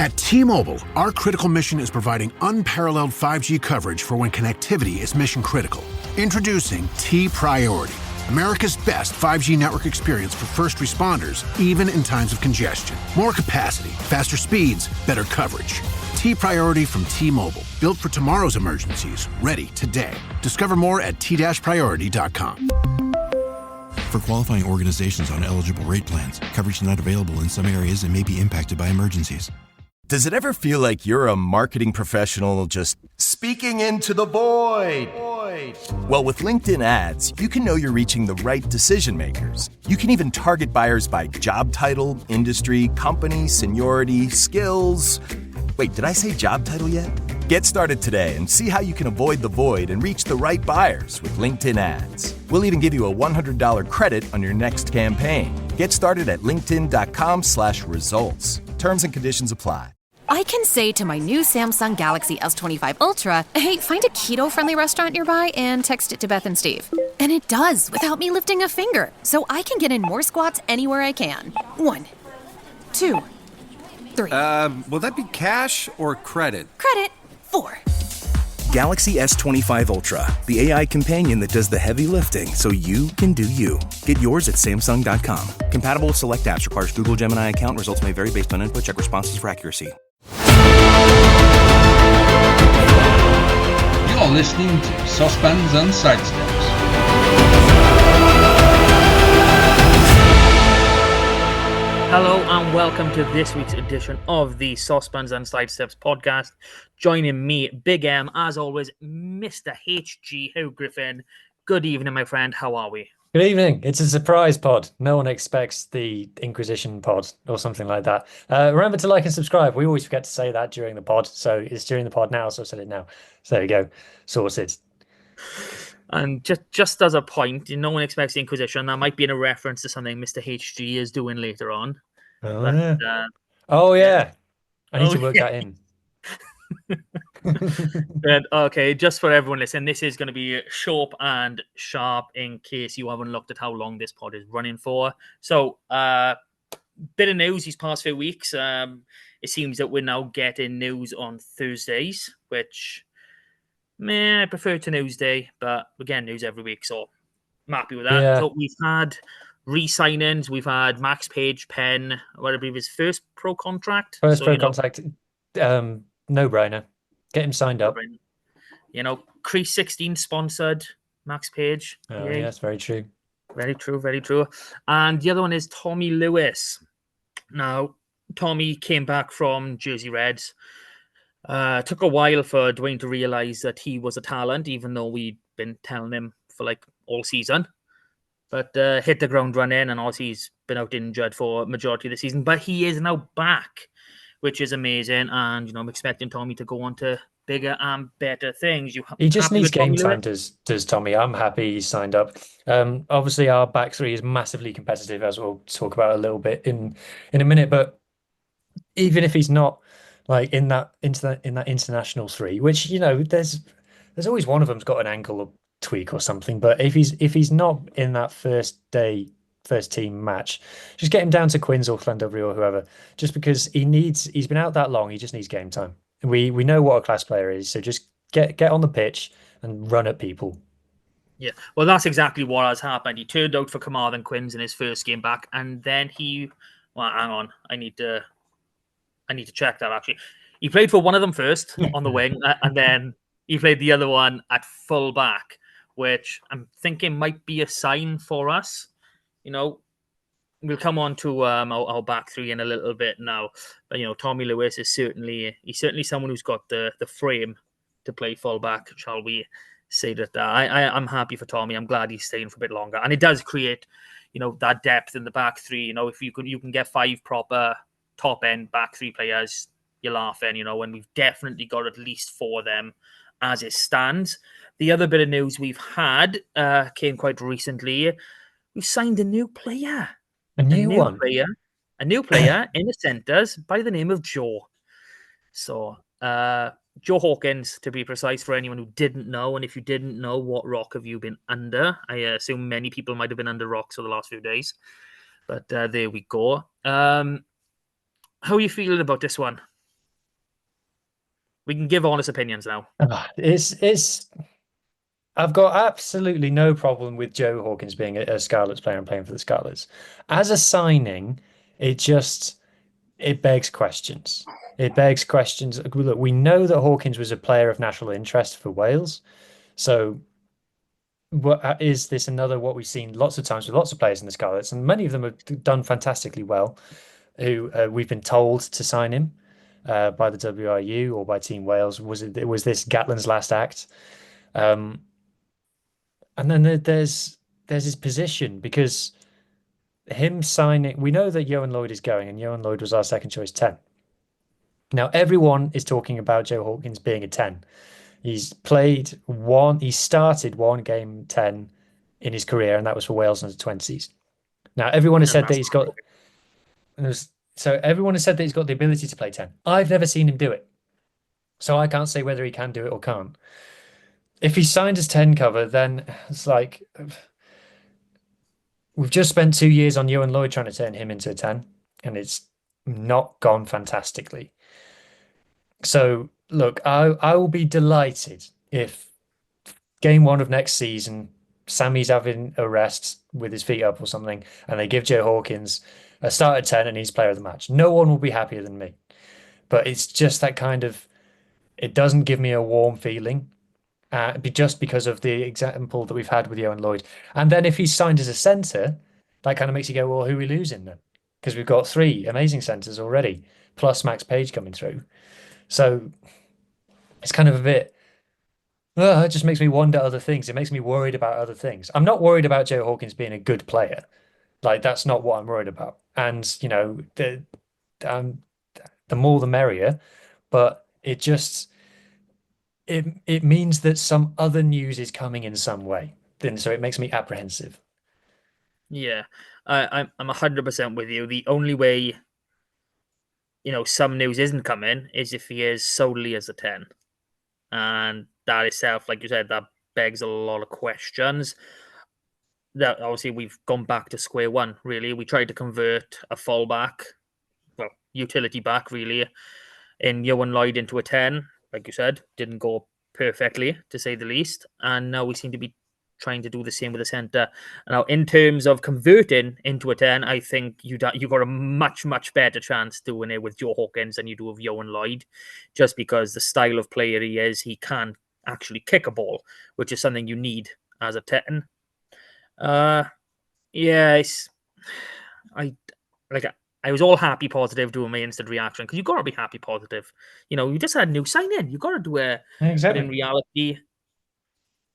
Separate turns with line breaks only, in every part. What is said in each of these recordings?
At T-Mobile, our critical mission is providing unparalleled 5G coverage for when connectivity is mission critical. Introducing T-Priority, America's best 5G network experience for first responders, even in times of congestion. More capacity, faster speeds, better coverage. T-Priority from T-Mobile, built for tomorrow's emergencies, ready today. Discover more at t-priority.com.
For qualifying organizations on eligible rate plans, coverage not available in some areas and may be impacted by emergencies.
Does it ever feel like you're a marketing professional just speaking into the void? Well, with LinkedIn ads, you can know you're reaching the right decision makers. You can even target buyers by job title, industry, company, seniority, skills. Wait, did I say job title yet? Get started today and see how you can avoid the void and reach the right buyers with LinkedIn ads. We'll even give you a $100 credit on your next campaign. Get started at linkedin.com/results. Terms and conditions apply.
I can say to my new Samsung Galaxy S25 Ultra, hey, find a keto-friendly restaurant nearby and text it to Beth and Steve. And it does, without me lifting a finger. So I can get in more squats anywhere I can. 1, 2, 3.
Will that be cash or credit?
Credit. 4.
Galaxy S25 Ultra, the AI companion that does the heavy lifting so you can do you. Get yours at Samsung.com. Compatible with select apps. Requires Google Gemini account. Results may vary based on input. Check responses for accuracy.
You're listening to Saucepans and Sidesteps.
Hello and welcome to this week's edition of the Saucepans and Sidesteps podcast. Joining me, Big M, as always, Mr. HG Hugh Griffin. Good evening, my friend. How are we?
Good evening. It's a surprise pod. No one expects the Inquisition pod or something like that. Remember to like and subscribe. We always forget to say that during the pod. So it's during the pod now, so I said it now. So there you go. Sorted.
And just as a point, no one expects the Inquisition. That might be in a reference to something Mr. HG is doing later on.
Oh,
but,
yeah. Yeah. I need to work that in.
And, okay, just for everyone listening, this is going to be short and sharp in case you haven't looked at how long this pod is running for. So, bit of news these past few weeks. It seems that we're now getting news on Thursdays, which, I prefer to Newsday, but we're getting news every week, so I'm happy with that.
Yeah.
So we've had re-signings. We've had Max Page pen, what I believe his first pro contract.
First pro contract, no-brainer. Get him signed up.
Crease 16 sponsored Max Page.
Oh, yeah, that's very true.
Very true, very true. And the other one is Tommy Lewis. Now, Tommy came back from Jersey Reds. Took a while for Dwayne to realize that he was a talent, even though we'd been telling him for all season. But hit the ground running, and obviously he's been out injured for majority of the season. But he is now back, which is amazing. And I'm expecting Tommy to go on to bigger and better things.
He just needs game time, does Tommy. I'm happy he's signed up. Obviously, our back three is massively competitive, as we'll talk about a little bit in a minute. But even if he's not in that international three, which there's always one of them's got an ankle tweak or something. But if he's not in that first team match, just get him down to Quins or Llandovery or whoever. Just because he's been out that long, he just needs game time. We know what a class player is, so just get on the pitch and run at people.
Yeah, well, that's exactly what has happened. He turned out for Carmarthen Quins in his first game back, and then hang on, I need to check that, actually. He played for one of them first on the wing, and then he played the other one at full back, which I'm thinking might be a sign for us. We'll come on to our back three in a little bit now. But, Tommy Lewis is certainly someone who's got the frame to play full back, shall we say that. I'm happy for Tommy. I'm glad he's staying for a bit longer. And it does create, that depth in the back three. If you can get 5 proper top-end back three players, you're laughing, and we've definitely got at least 4 of them as it stands. The other bit of news we've had came quite recently. We've signed a new player.
A new
player in the centres by the name of Joe. So, Joe Hawkins, to be precise, for anyone who didn't know. And if you didn't know, what rock have you been under? I assume many people might have been under rocks for the last few days. But there we go. How are you feeling about this one? We can give honest opinions now.
It's. I've got absolutely no problem with Joe Hawkins being a Scarlets player and playing for the Scarlets. As a signing, it just it begs questions. It begs questions. Look, we know that Hawkins was a player of national interest for Wales. So, what is this another what we've seen lots of times with lots of players in the Scarlets, and many of them have done fantastically well, who we've been told to sign him by the WRU or by Team Wales. Was this Gatland's last act? Um, and then there's his position because him signing, we know that Johan Lloyd is going, and Johan Lloyd was our second choice 10. Now, everyone is talking about Joe Hawkins being a 10. He started one game 10 in his career, and that was for Wales under 20s. Now, everyone has said that he's got, so everyone has said that he's got the ability to play 10. I've never seen him do it. So I can't say whether he can do it or can't. If he's signed as 10 cover, then it's like we've just spent 2 years on Johan Lloyd trying to turn him into a 10, and it's not gone fantastically. So look, I will be delighted if game one of next season, Sammy's having a rest with his feet up or something, and they give Joe Hawkins a start at 10 and he's player of the match. No one will be happier than me. But it's just that kind of, it doesn't give me a warm feeling. Just because of the example that we've had with Johan Lloyd. And then if he's signed as a centre, that kind of makes you go, well, who are we losing then? Because we've got 3 amazing centres already, plus Max Page coming through. So it's kind of a bit, it just makes me wonder other things. It makes me worried about other things. I'm not worried about Joe Hawkins being a good player. Like, that's not what I'm worried about. And, the more the merrier. But it just, it means that some other news is coming in some way. Then so it makes me apprehensive.
Yeah, I'm 100% with you. The only way, some news isn't coming is if he is solely as a 10. And that itself, like you said, that begs a lot of questions. That obviously we've gone back to square one, really. We tried to convert a fullback, well, utility back, really, in Johan Lloyd into a 10. Like you said, didn't go perfectly, to say the least. And now we seem to be trying to do the same with the centre. Now, in terms of converting into a 10, I think you got a much, much better chance doing it with Joe Hawkins than you do with Johan Lloyd, just because the style of player he is, he can actually kick a ball, which is something you need as a 10. Yeah, I was all happy positive doing my instant reaction because you got to be happy positive. You just had a new sign in. You got to do it.
Exactly.
But in reality,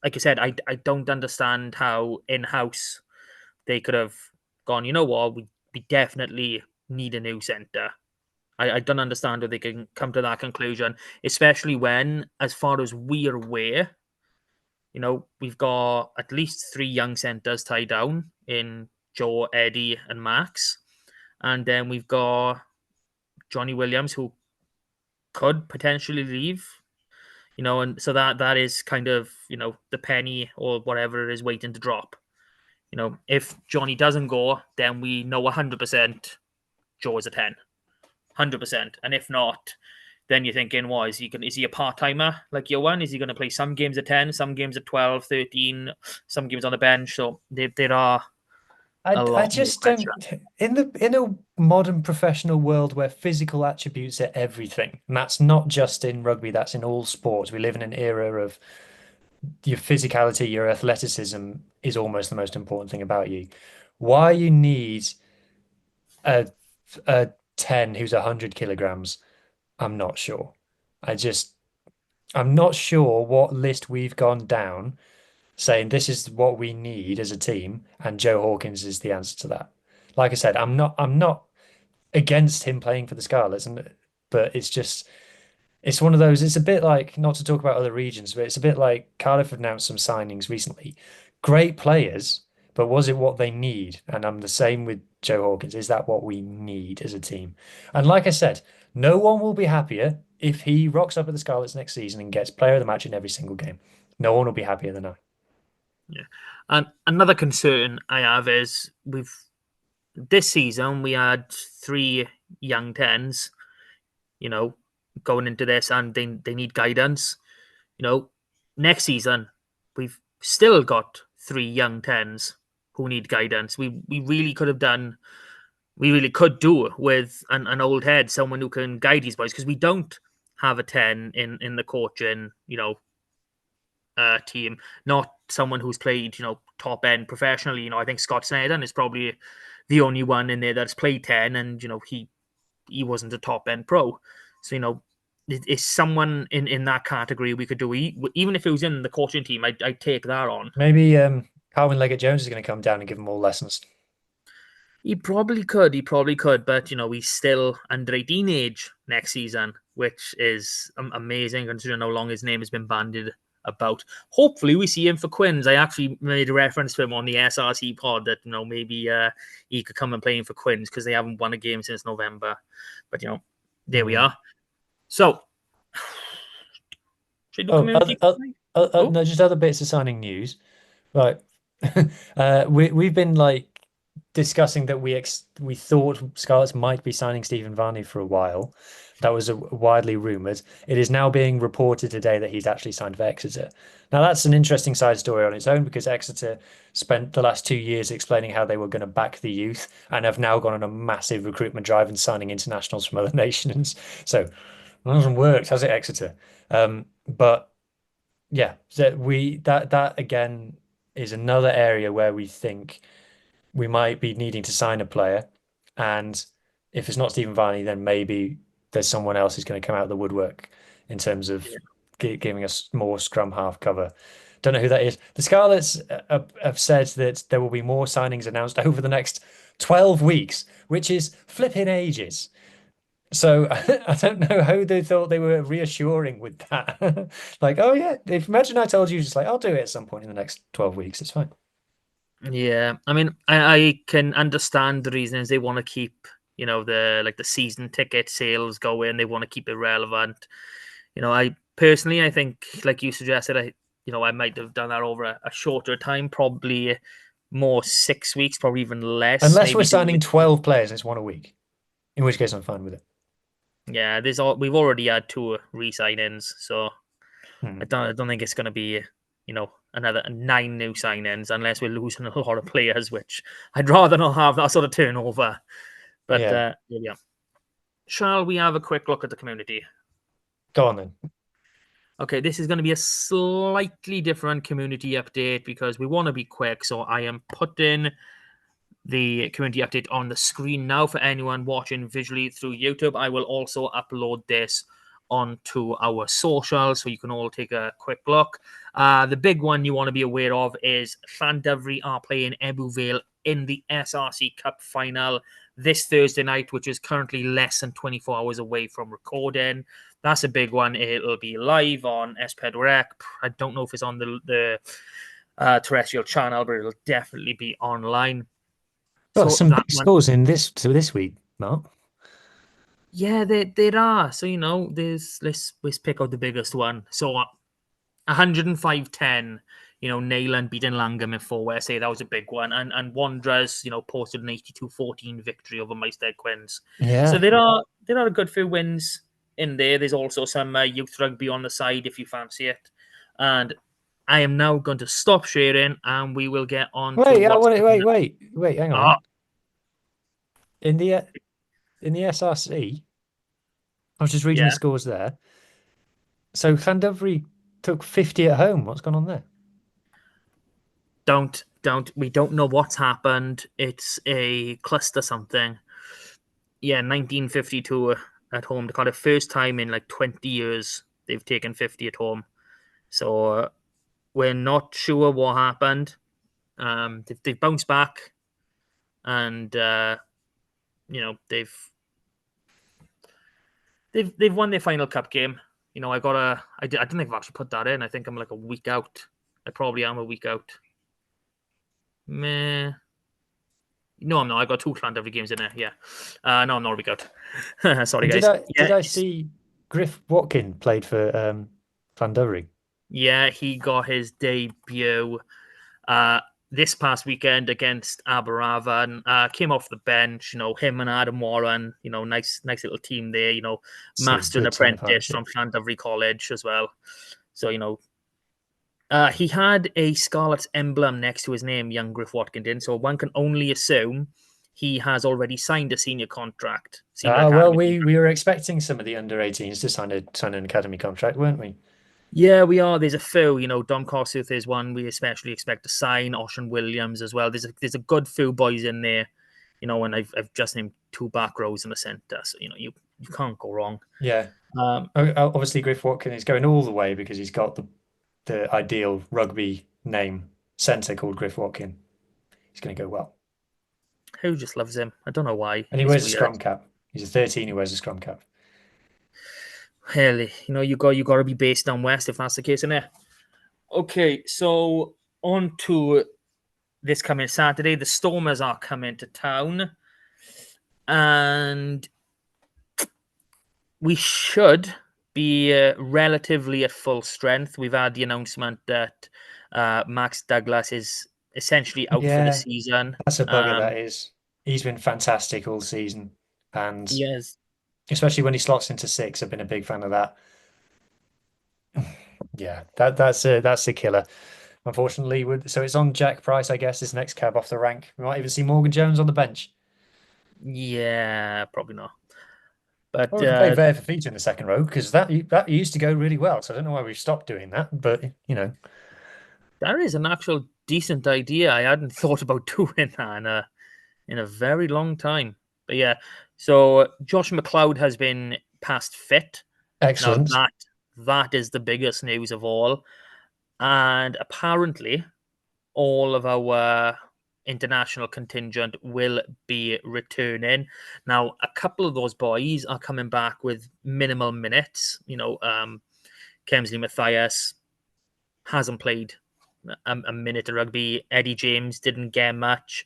like I said, I don't understand how in-house they could have gone, you know what, we definitely need a new centre. I don't understand how they can come to that conclusion, especially when, as far as we're aware, we've got at least 3 young centres tied down in Joe, Eddie, and Max. And then we've got Johnny Williams, who could potentially leave. And so that is kind of, the penny or whatever is waiting to drop. If Johnny doesn't go, then we know 100% Joe is a 10. 100%. And if not, then you're thinking, what, is he a part-timer like Johan? Is he going to play some games at 10, some games at 12, 13, some games on the bench? So there are
I just don't in a modern professional world where physical attributes are everything, and that's not just in rugby, that's in all sports. We live in an era of your physicality, your athleticism is almost the most important thing about you. Why you need a 10 who's 100 kilograms, I'm not sure. I'm not sure what list we've gone down saying this is what we need as a team, and Joe Hawkins is the answer to that. Like I said, I'm not against him playing for the Scarlets, but it's one of those. It's a bit like, not to talk about other regions, but it's a bit like Cardiff have announced some signings recently. Great players, but was it what they need? And I'm the same with Joe Hawkins. Is that what we need as a team? And like I said, no one will be happier if he rocks up at the Scarlets next season and gets player of the match in every single game. No one will be happier than I.
Yeah. And another concern I have is this season we had 3 young 10s, going into this, and they need guidance. Next season we've still got 3 young 10s who need guidance. We really could have done. We really could do with an old head, someone who can guide these boys, because we don't have a 10 in the coaching, team. Not someone who's played, top end professionally. I think Scott Sneddon is probably the only one in there that's played 10, and he wasn't a top end pro. So it's someone in that category we could do. Even if it was in the coaching team, I'd take that on.
Maybe Carwyn Leggett Jones is going to come down and give them all lessons.
He probably could. But he's still under 18 age next season, which is amazing considering how long his name has been bandied about. Hopefully, we see him for Quins. I actually made a reference to him on the SRC pod that maybe he could come and play him for Quins because they haven't won a game since November. But there we are. So, should we do community?
No, just other bits of signing news. Right, we've been discussing that we thought Scarlets might be signing Stephen Varney for a while. That was widely rumoured. It is now being reported today that he's actually signed for Exeter. Now that's an interesting side story on its own, because Exeter spent the last 2 years explaining how they were going to back the youth and have now gone on a massive recruitment drive and signing internationals from other nations. So it hasn't worked, has it, Exeter? But yeah, that again is another area where we think we might be needing to sign a player, and if it's not Stephen Varney, then maybe there's someone else who's going to come out of the woodwork in terms of giving us more scrum half cover. Don't know who that is. The Scarlets have said that there will be more signings announced over the next 12 weeks, which is flipping ages. So I don't know how they thought they were reassuring with that. Oh yeah, imagine I told you just I'll do it at some point in the next 12 weeks. It's fine.
Yeah, I mean, I can understand the reasons they want to keep, the season ticket sales going. They want to keep it relevant. I personally, I think, like you suggested, I might have done that over a shorter time, probably more 6 weeks, probably even less.
Unless we're signing 12 players and it's one a week, in which case I'm fine with it.
Yeah, we've already had 2 re-signings, so I don't think it's going to be, another 9 new signings unless we're losing a lot of players, which I'd rather not have that sort of turnover. But yeah. Shall we have a quick look at the community?
Go on then.
Okay, this is going to be a slightly different community update because we want to be quick. So I am putting the community update on the screen now for anyone watching visually through YouTube. I will also upload this onto our socials so you can all take a quick look. The big one you want to be aware of is Llandovery are playing Ebbw Vale in the SRC Cup final this Thursday night, which is currently less than 24 hours away from recording. That's a big one. It'll be live on S4C. I don't know if it's on the terrestrial channel, but it'll definitely be online.
Got some big scores in this week, Mark.
Yeah, there are. So, let's pick out the biggest one. So 105-10, Neyland beating Langham in 4 West. That was a big one. And Wanderers, posted an 82-14 victory over Maesteg Quins.
Yeah.
So there are a good few wins in there. There's also some youth rugby on the side if you fancy it. And I am now going to stop sharing and we will get on
wait, hang on. In the SRC, I was just reading the scores there. So Llandovery took 50 at home. What's gone on there?
We don't know what's happened. It's a cluster something. Yeah, 1952 at home. The kind of first time in 20 years they've taken 50 at home. So we're not sure what happened. They've bounced back, and they've won their final cup game. I don't think I've actually put that in. I think I'm a week out. I probably am a week out. Meh. No, I'm not. I got 2 Llandovery games in there. Yeah. No, I'm not a week out. Sorry, guys.
Did I see Griff Watkin played for Llandovery?
Yeah, he got his debut. this past weekend against Aberava and came off the bench. Him and Adam Warren. Nice little team there. Master and
Good team
apprentice from Llandovery College as well. So he had a Scarlet's emblem next to his name, young Griff Watkins. So one can only assume he has already signed a senior contract.
Well, we were expecting some of the under-18s to sign an academy contract, weren't we?
Yeah, we are. There's a few. Dom Kossuth is one we especially expect to sign. Ocean Williams as well. There's a good few boys in there. And I've just named 2 back rows in the centre. So you can't go wrong.
Yeah. Obviously, Griff Watkins is going all the way because he's got the ideal rugby name centre called Griff Watkins. He's going to go well.
Who just loves him? I don't know why.
And he wears a scrum cap. He's a 13 who wears a scrum cap.
Hell, you got to be based down west if that's the case, innit? Okay, so on to this coming Saturday. The Stormers are coming to town. And we should be relatively at full strength. We've had the announcement that Max Douglas is essentially out for the season.
That's a bugger, that is. He's been fantastic all season. And
yes,
especially when he slots into 6, I've been a big fan of that. Yeah, that's a killer. Unfortunately, so it's on Jack Price, I guess, this next cab off the rank. We might even see Morgan Jones on the bench.
Yeah, probably not. But
we can play Vare for Fifita in the second row because that used to go really well. So I don't know why we've stopped doing that, but
that is an actual decent idea. I hadn't thought about doing that in a very long time. But yeah, so Josh McLeod has been passed fit.
Excellent.
Now that is the biggest news of all. And apparently, all of our international contingent will be returning. Now, a couple of those boys are coming back with minimal minutes. Kemsley Mathias hasn't played a minute of rugby. Eddie James didn't get much.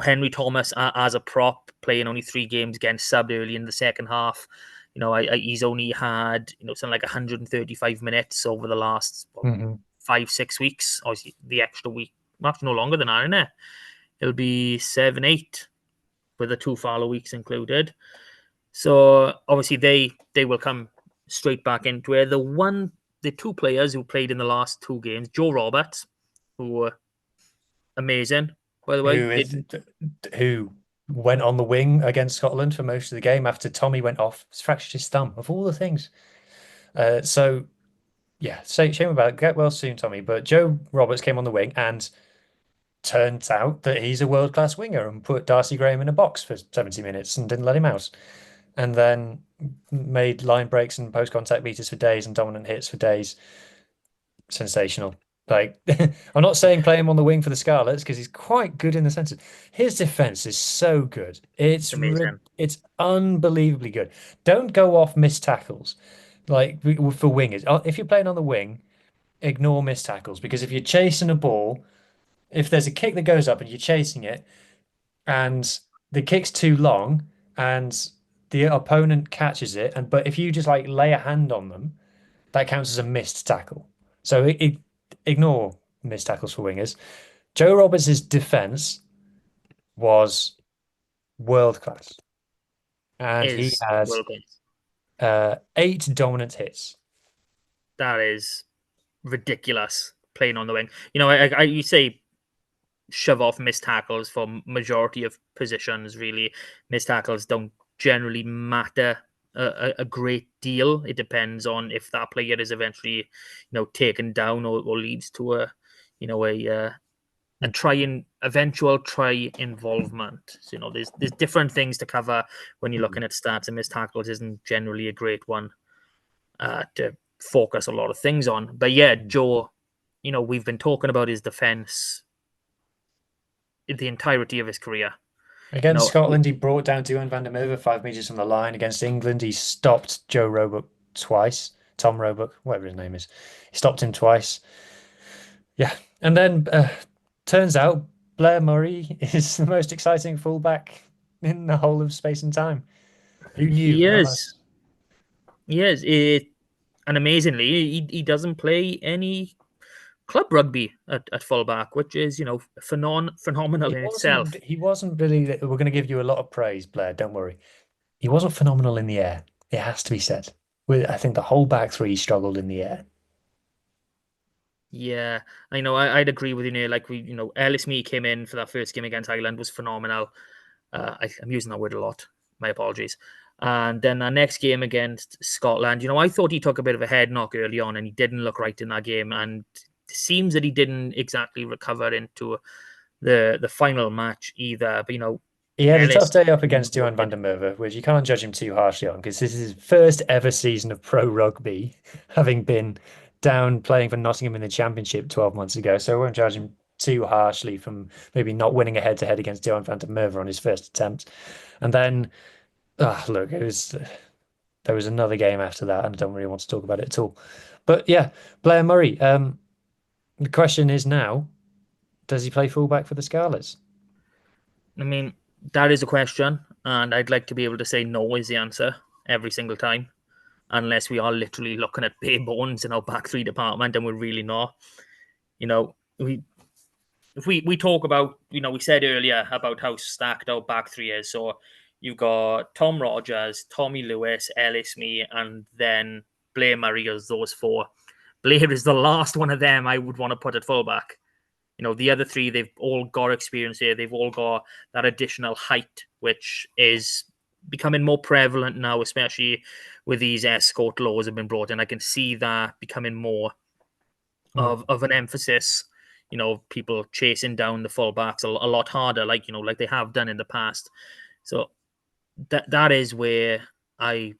Henry Thomas, as a prop, playing only 3 games, getting subbed early in the second half. He's only had something like 135 minutes over the last 5-6 weeks. Obviously, the extra week, no longer than that, isn't it? It'll be 7-8 with the 2 follow weeks included. So obviously they will come straight back into it. The 2 players who played in the last 2 games, Joe Roberts, who were amazing, by the way.
Who went on the wing against Scotland for most of the game after Tommy went off, fractured his thumb, of all the things. So, yeah, shame about it. Get well soon, Tommy. But Joe Roberts came on the wing and turns out that he's a world-class winger and put Darcy Graham in a box for 70 minutes and didn't let him out. And then made line breaks and post-contact beaters for days and dominant hits for days. Sensational. Like, I'm not saying play him on the wing for the Scarlets because he's quite good in the sense of his defense is so good. It's unbelievably good. Don't go off missed tackles like for wingers. If you're playing on the wing, ignore missed tackles because if you're chasing a ball, if there's a kick that goes up and you're chasing it and the kick's too long and the opponent catches it, but if you just like lay a hand on them, that counts as a missed tackle. So ignore missed tackles for wingers. Joe Roberts' defense was world class. And he has 8 dominant hits.
That is ridiculous playing on the wing. You say shove off missed tackles for majority of positions, really. Missed tackles don't generally matter a great deal. It depends on if that player is eventually, taken down or leads to a eventual try involvement. So there's different things to cover when you're looking at stats, and missed tackles isn't generally a great one to focus a lot of things on. But yeah, Joe, we've been talking about his defense the entirety of his career.
Against Scotland, he brought down Duan van der Merwe 5 meters from the line. Against England, he stopped Joe Roebuck twice. Tom Roebuck, whatever his name is. He stopped him twice. Yeah. And then turns out Blair Murray is the most exciting fullback in the whole of space and time. Who knew?
He is. Yes. And amazingly, he doesn't play any club rugby at fullback, which is, phenomenal in itself.
He wasn't really. We're going to give you a lot of praise, Blair. Don't worry. He wasn't phenomenal in the air. It has to be said. I think the whole back three struggled in the air.
Yeah, I know. I'd agree with you near. Like Ellis Mee came in for that first game against Ireland, was phenomenal. I'm using that word a lot. My apologies. And then our next game against Scotland, I thought he took a bit of a head knock early on, and he didn't look right in that game. And it seems that he didn't exactly recover into the final match either. But
He had a
Ellis,
tough day up against Johan van der Merwe, which you can't judge him too harshly on because this is his first ever season of pro rugby, having been down playing for Nottingham in the Championship 12 months ago. So I won't judge him too harshly from maybe not winning a head-to-head against Johan van der Merwe on his first attempt. And then, look, there was another game after that, and I don't really want to talk about it at all. But yeah, Blair Murray. The question is now, does he play fullback for the Scarlets?
I mean, that is a question, and I'd like to be able to say no is the answer every single time, unless we are literally looking at bare bones in our back three department, and we're really not. We talk about, we said earlier about how stacked our back three is. So you've got Tom Rogers, Tommy Lewis, Ellis Mee, and then Blair Murray as those four. Blair is the last one of them I would want to put at fullback. The other three, they've all got experience here. They've all got that additional height, which is becoming more prevalent now, especially with these escort laws have been brought in. I can see that becoming more of an emphasis. People chasing down the fullbacks a lot harder, like they have done in the past. So that is where I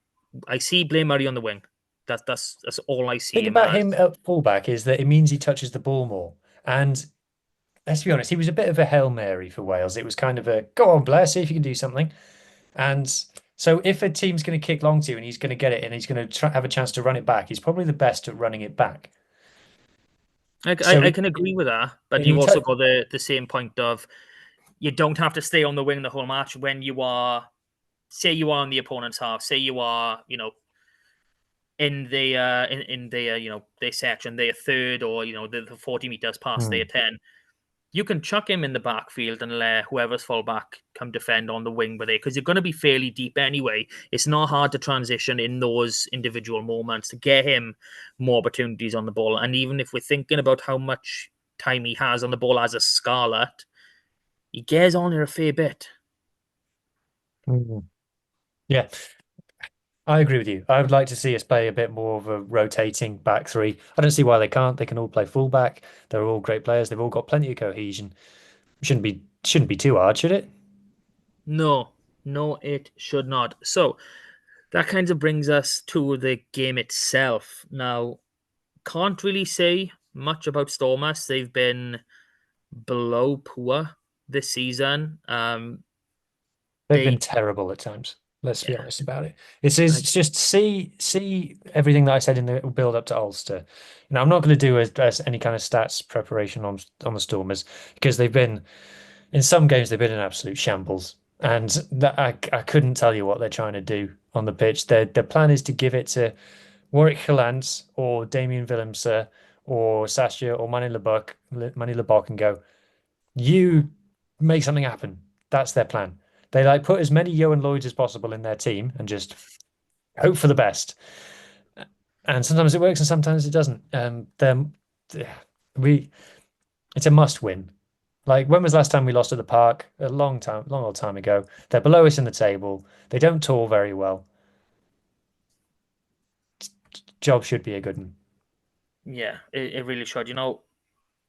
see Blair Murray on the wing. That's all I see.
The thing about him at fullback is that it means he touches the ball more. And let's be honest, he was a bit of a Hail Mary for Wales. It was kind of a, go on, Blair, see if you can do something. And so if a team's going to kick long to you and he's going to get it and he's going to have a chance to run it back, he's probably the best at running it back.
I can agree with that, but you've also got the same point of you don't have to stay on the wing the whole match when you are, say you are on the opponent's half, say you are, in the their section, their third, or the 40 meters past their 10. You can chuck him in the backfield and let whoever's fullback come defend on the wing with it, because you're going to be fairly deep anyway. It's not hard to transition in those individual moments to get him more opportunities on the ball. And even if we're thinking about how much time he has on the ball as a Scarlet, he gets on there a fair bit.
Yeah, I agree with you. I would like to see us play a bit more of a rotating back three. I don't see why they can't. They can all play fullback. They're all great players. They've all got plenty of cohesion. Shouldn't be too hard, should it?
No, it should not. So that kind of brings us to the game itself. Now, can't really say much about Stormers. They've been below poor this season.
They've been terrible at times. Let's be honest about it. It's just see everything that I said in the build up to Ulster. I'm not going to do any kind of stats preparation on the Stormers because they've been in some games they've been in absolute shambles, and that I couldn't tell you what they're trying to do on the pitch. Their plan is to give it to Warwick Gillans or Damien Willemse or Sasha or Manny Lebock and go, you make something happen. That's their plan. They put as many Johan Lloyds as possible in their team and just hope for the best. And sometimes it works and sometimes it doesn't. It's a must win. Like, when was the last time we lost at the Park? A long old time ago. They're below us in the table. They don't tour very well. Job should be a good one.
Yeah, it really should.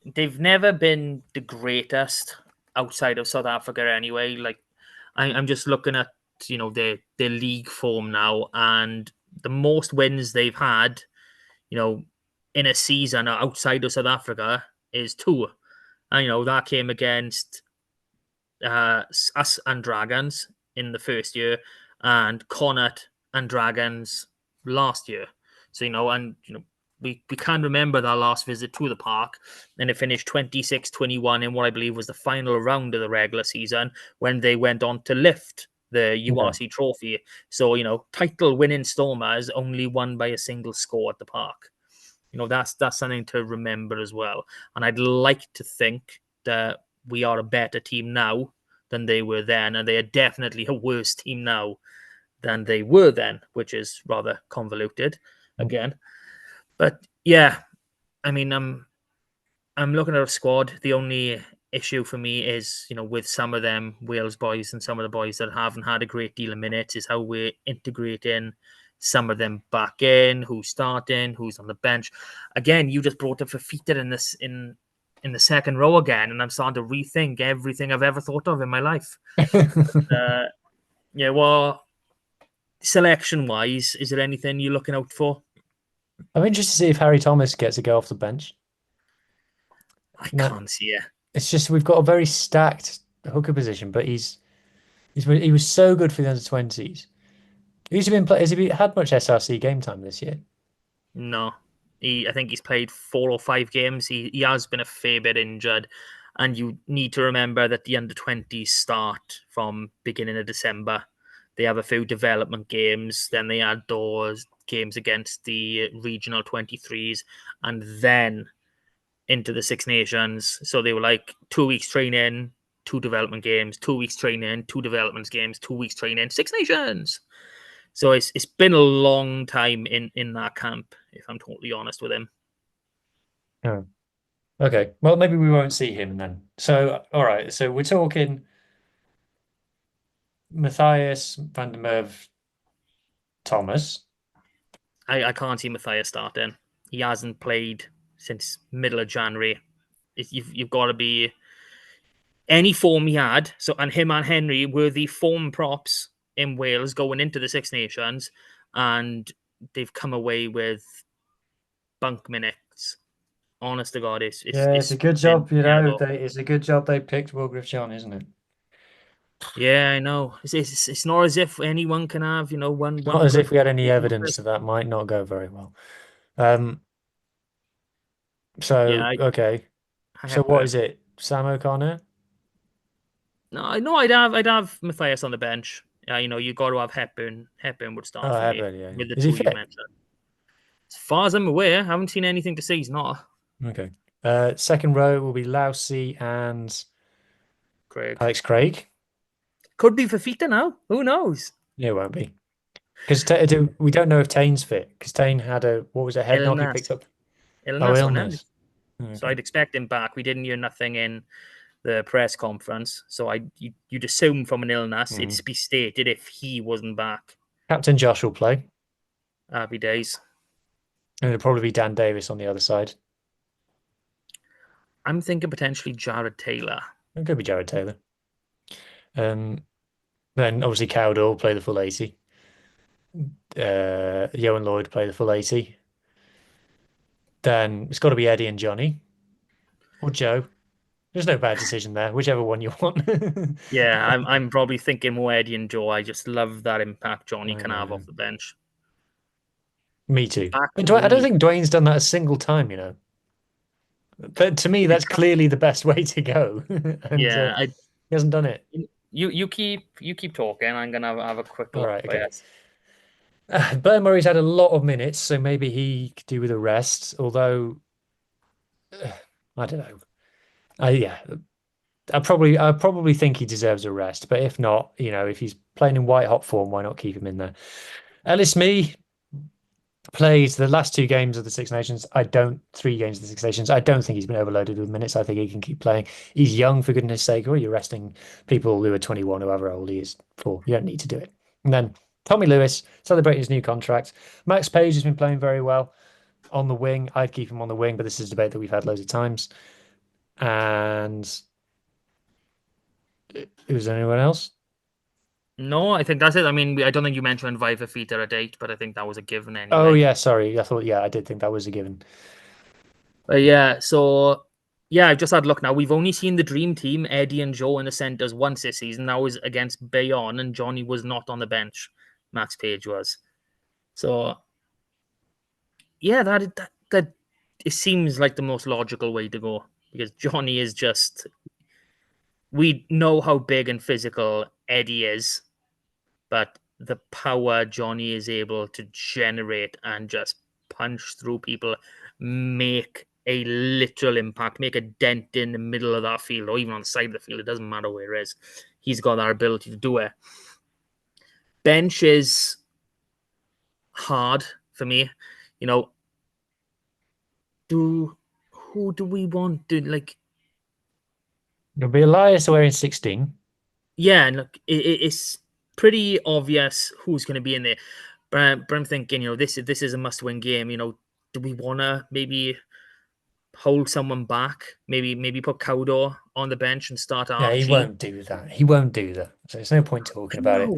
They've never been the greatest outside of South Africa anyway. Like, I'm just looking at their league form now, and the most wins they've had, in a season outside of South Africa is 2, and that came against us and Dragons in the first year, and Connacht and Dragons last year. So we can remember that last visit to the Park, and it finished 26-21 in what I believe was the final round of the regular season when they went on to lift the URC trophy. So, title winning Stormers only won by a single score at the Park. That's something to remember as well. And I'd like to think that we are a better team now than they were then, and they are definitely a worse team now than they were then, which is rather convoluted again. But yeah, I mean, I'm looking at a squad. The only issue for me is, with some of them Wales boys and some of the boys that haven't had a great deal of minutes, is how we're integrating some of them back in, who's starting, who's on the bench. Again, you just brought up Fafita in the second row again, and I'm starting to rethink everything I've ever thought of in my life. Yeah, well, selection-wise, is there anything you're looking out for?
I'm interested to see if Harry Thomas gets a go off the bench.
I can't see it.
It's just we've got a very stacked hooker position, but he was so good for the under-20s. Has he had much SRC game time this year?
No. I think he's played 4 or 5 games. He has been a fair bit injured. And you need to remember that the under-20s start from beginning of December. They have a few development games. Then they add those games against the regional 23s. And then into the Six Nations. So they were like 2 weeks training, 2 development games, 2 weeks training, 2 development games, 2 weeks training, Six Nations. So it's been a long time in that camp, if I'm totally honest with him.
Oh. Okay. Well, maybe we won't see him then. So, all right. So we're talking Matthias, Van der Merwe, Thomas.
I can't see Matthias starting. He hasn't played since middle of January. You've got to be any form he had. So, and him and Henry were the form props in Wales going into the Six Nations, and they've come away with bunk minutes. Honest to God, it's
a good job, it's a good job they picked Wilgrave John, isn't it?
Yeah, I know. It's not as if anyone can have, one.
Not as if we had any
good
evidence that might not go very well. So
Yeah,
okay. So what is it? Sam O'Connor?
No, I'd have Matthias on the bench. Yeah, you got to have Hepburn. Hepburn would start for me
Hepburn, yeah.
with the
Is he
two you
fit?
mentioned. As far as I'm aware, I haven't seen anything to say he's not.
Okay. Second row will be Lousy and
Craig.
Alex Craig.
Could be Fafita now. Who knows?
Yeah, it won't be. Because we don't know if Tane's fit. Because Tane had a head knock he picked up?
Illness.
Okay.
So I'd expect him back. We didn't hear nothing in the press conference. So you'd assume from an illness, it'd be stated if he wasn't back.
Captain Josh will play.
Happy days.
And it'll probably be Dan Davis on the other side.
I'm thinking potentially Jared Taylor.
It could be Jared Taylor. Then obviously Cowdell will play the full 80. Johan Lloyd play the full 80. Then it's got to be Eddie and Johnny. Or Joe. There's no bad decision there, whichever one you want.
Yeah, I'm probably thinking more Eddie and Joe. I just love that impact Johnny can have off the bench.
Me too. But I don't think Dwayne's done that a single time, But to me, that's clearly the best way to go. And, he hasn't done it.
You keep talking. I'm gonna have a quick look.
All right, okay. Burn Murray's had a lot of minutes, so maybe he could do with a rest. Although, I don't know. I probably think he deserves a rest. But if not, if he's playing in white hot form, why not keep him in there? Ellis Mee played the last 2 games of the Six Nations. 3 games of the Six Nations. I don't think he's been overloaded with minutes. I think he can keep playing. He's young, for goodness sake. Or you're resting people who are 21, whoever old he is for. You don't need to do it. And then Tommy Lewis celebrating his new contract. Max Page has been playing very well on the wing. I'd keep him on the wing, but this is a debate that we've had loads of times. And is there anyone else?
No, I think that's it. I mean, I don't think you mentioned Viva Feet at a date, but I think that was a given anyway.
Oh, yeah, sorry. I did think that was a given.
But yeah, so I've just had a look now. We've only seen the dream team, Eddie and Joe in the centres once this season. That was against Bayonne, and Johnny was not on the bench. Max Page was. So yeah, that it seems like the most logical way to go, because Johnny is just, we know how big and physical Eddie is, but the power Johnny is able to generate and just punch through people, make a literal impact, make a dent in the middle of that field or even on the side of the field. It doesn't matter where it is. He's got that ability to do it. Bench is hard for me. Who do we want to like?
It'll be Elias wearing 16.
Yeah, and look, it's pretty obvious who's going to be in there. But I'm thinking, this is a must-win game. Do we want to maybe hold someone back? Maybe put Cowdor on the bench and start Archie?
Yeah, he won't do that. So there's no point talking about it.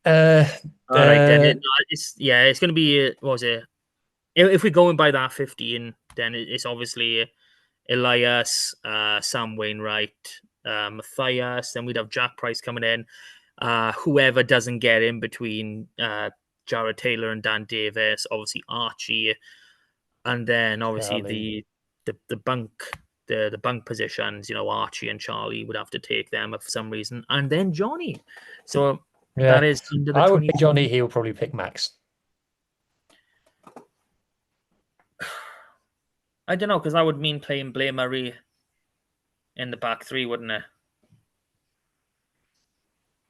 All right, then. It's going to be, what was it? If we're going by that 15, then it's obviously Elias, Sam Wainwright, Matthias. Then we'd have Jack Price coming in. Whoever doesn't get in between Jared Taylor and Dan Davis, obviously Archie, and then obviously the bunk positions. Archie and Charlie would have to take them for some reason, and then Johnny. So that is under the.
I would pick Johnny. He will probably pick Max.
I don't know, because that would mean playing Blair Murray in the back three, wouldn't it?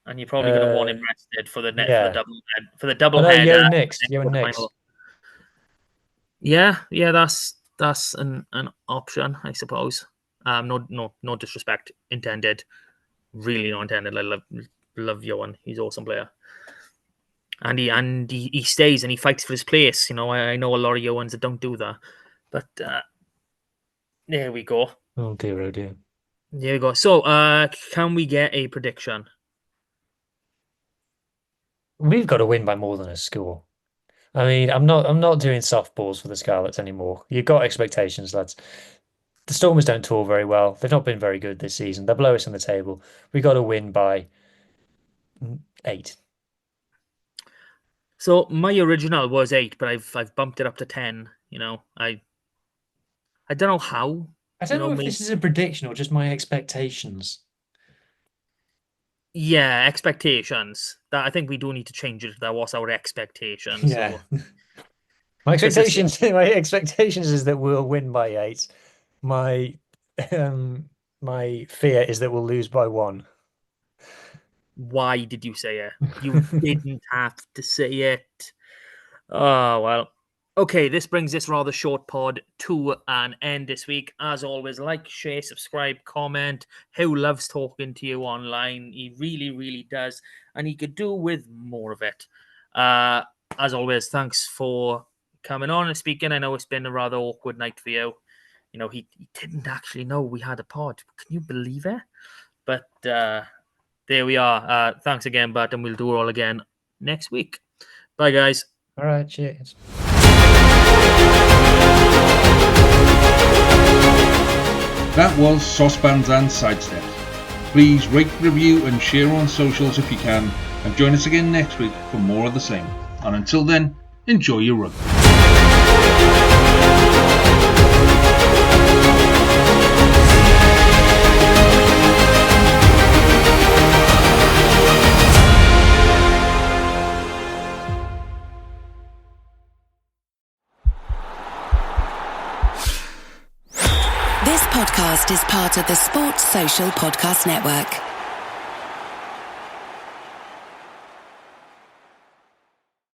And you're probably going to want him rested for the double header.
You're next.
Yeah, that's an option, I suppose. No disrespect intended. Really not intended. I love Johan. He's an awesome player. And he stays and he fights for his place. I know a lot of Johans that don't do that. But there we go.
Oh dear.
There we go. So, can we get a prediction?
We've got to win by more than a score. I mean, I'm not doing softballs for the Scarlets anymore. You've got expectations, lads. The Stormers don't tour very well. They've not been very good this season. They're below us on the table. We've got to win by 8.
So my original was 8, but I've bumped it up to 10. I don't know how.
I don't know if this is a prediction or just my expectations.
Yeah, expectations. That I think we do need to change it. That was our expectations.
Yeah. So. My expectations is that we'll win by 8. My fear is that we'll lose by 1.
Why did you say it? You didn't have to say it. Oh, well. Okay, this brings this rather short pod to an end this week. As always, like, share, subscribe, comment. Hugh loves talking to you online. He really, really does. And he could do with more of it. As always, thanks for coming on and speaking. I know it's been a rather awkward night for you. He didn't actually know we had a pod. Can you believe it? But there we are. Thanks again, Bart, and we'll do it all again next week. Bye, guys.
All right, cheers.
That was Saucepans and Sidesteps. Please rate, review and share on socials if you can, and join us again next week for more of the same. And until then, enjoy your rugby.
This podcast is part of the Sports Social Podcast Network.